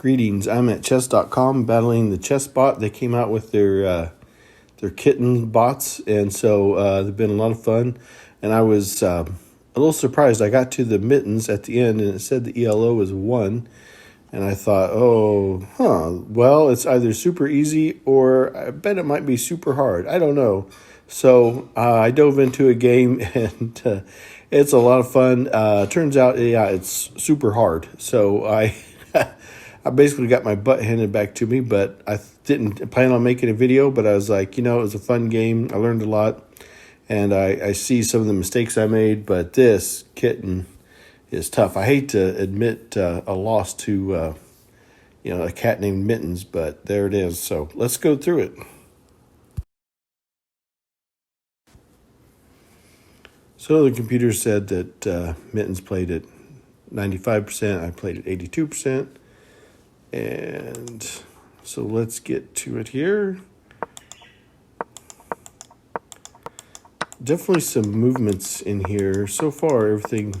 Greetings, I'm at chess.com battling the chess bot. They came out with their kitten bots, and so they've been a lot of fun. And I was a little surprised. I got to the Mittens at the end, and it said the ELO was 1. And I thought, well, it's either super easy or I bet it might be super hard. I don't know. So I dove into a game, and it's a lot of fun. Turns out, yeah, it's super hard. So I basically got my butt handed back to me, but I didn't plan on making a video. But I was like, it was a fun game. I learned a lot, and I see some of the mistakes I made. But this kitten is tough. I hate to admit a loss to a cat named Mittens, but there it is. So let's go through it. So the computer said that Mittens played at 95%. I played at 82%. And so let's get to it here. Definitely some movements in here. So far, everything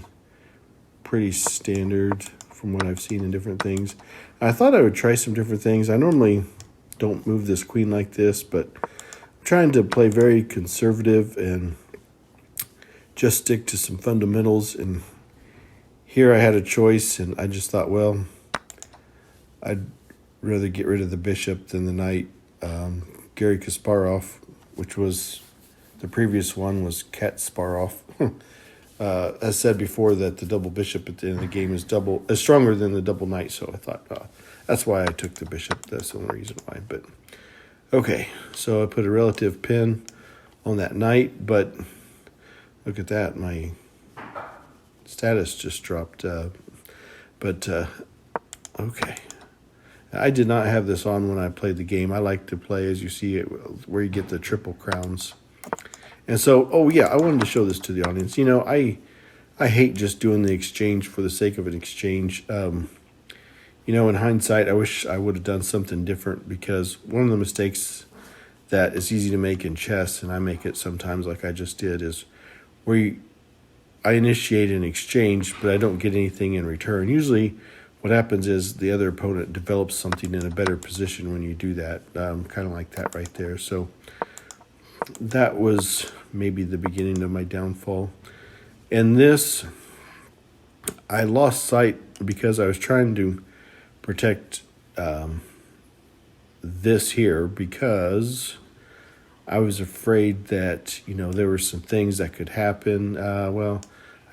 pretty standard from what I've seen in different things. I thought I would try some different things. I normally don't move this queen like this, but I'm trying to play very conservative and just stick to some fundamentals. And here I had a choice, and I just thought, well, I'd rather get rid of the bishop than the knight. Gary Kasparov, which was the previous one, was Katsparov. As said before, that the double bishop at the end of the game is stronger than the double knight. So I thought that's why I took the bishop. That's the only reason why. But okay, so I put a relative pin on that knight. But look at that, my status just dropped. Okay. I did not have this on when I played the game. I like to play, as you see, it where you get the triple crowns. And so, I wanted to show this to the audience. I hate just doing the exchange for the sake of an exchange. In hindsight, I wish I would have done something different, because one of the mistakes that is easy to make in chess, and I make it sometimes like I just did, is where I initiate an exchange, but I don't get anything in return. Usually what happens is the other opponent develops something in a better position when you do that, kind of like that right there. So that was maybe the beginning of my downfall. And this, I lost sight because I was trying to protect this here, because I was afraid that, there were some things that could happen. I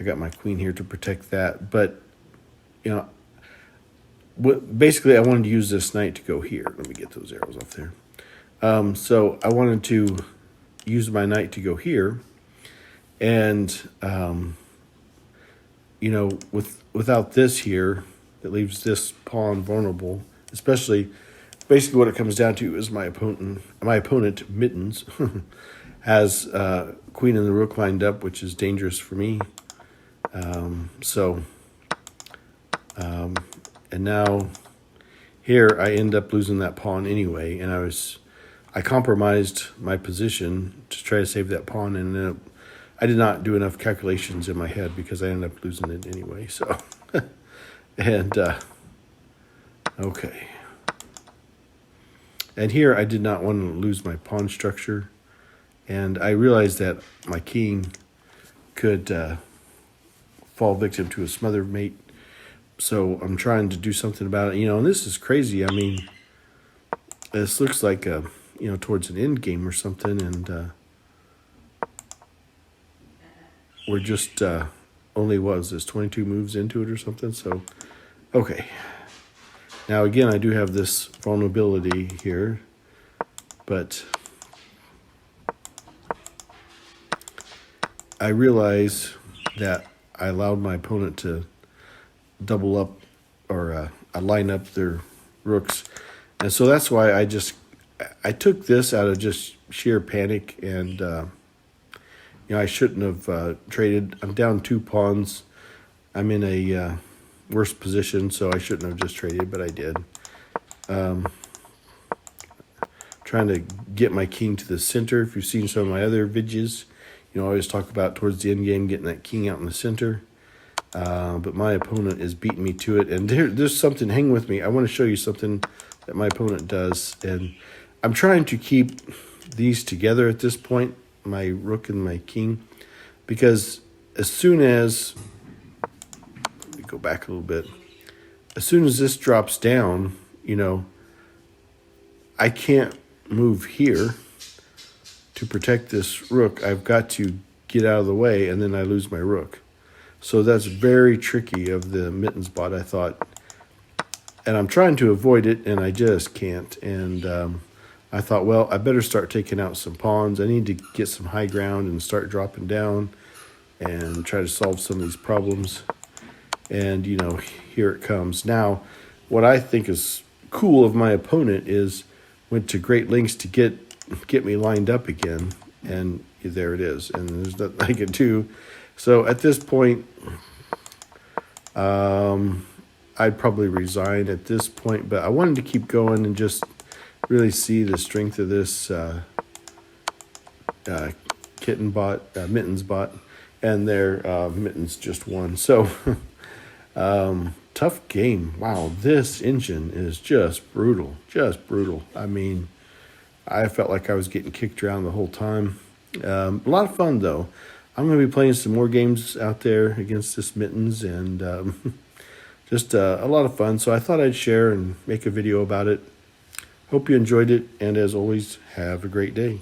got my queen here to protect that. But, basically, I wanted to use this knight to go here. Let me get those arrows off there. So I wanted to use my knight to go here. And, without this here, it leaves this pawn vulnerable. Basically what it comes down to is my opponent Mittens, has queen and the rook lined up, which is dangerous for me. And now here I end up losing that pawn anyway, and I compromised my position to try to save that pawn, and I did not do enough calculations in my head, because I ended up losing it anyway. So, and okay. And here I did not want to lose my pawn structure, and I realized that my king could fall victim to a smother mate. So I'm trying to do something about it, and this is crazy. I mean, this looks like towards an end game or something, and we're just only, what was this, 22 moves into it or something. So, okay. Now, again, I do have this vulnerability here, but I realize that I allowed my opponent to double up or line up their rooks. And so that's why I took this out of just sheer panic, and I shouldn't have traded. I'm down 2 pawns. I'm in a worse position, so I shouldn't have just traded, but I did. Trying to get my king to the center. If you've seen some of my other videos, I always talk about towards the end game getting that king out in the center. But my opponent is beating me to it. And there's something, hang with me. I want to show you something that my opponent does. And I'm trying to keep these together at this point, my rook and my king, because as soon as, let me go back a little bit, as soon as this drops down, I can't move here to protect this rook. I've got to get out of the way, and then I lose my rook. So that's very tricky of the Mittens bot, I thought. And I'm trying to avoid it, and I just can't. And I thought, well, I better start taking out some pawns. I need to get some high ground and start dropping down and try to solve some of these problems. And, here it comes. Now, what I think is cool of my opponent is went to great lengths to get me lined up again. And there it is. And there's nothing I can do. So at this point, I'd probably resign at this point. But I wanted to keep going and just really see the strength of this kitten bot, Mittens bot. And their Mittens just won. So tough game. Wow, this engine is just brutal. Just brutal. I mean, I felt like I was getting kicked around the whole time. A lot of fun, though. I'm going to be playing some more games out there against this Mittens, and just a lot of fun. So I thought I'd share and make a video about it. Hope you enjoyed it, and as always, have a great day.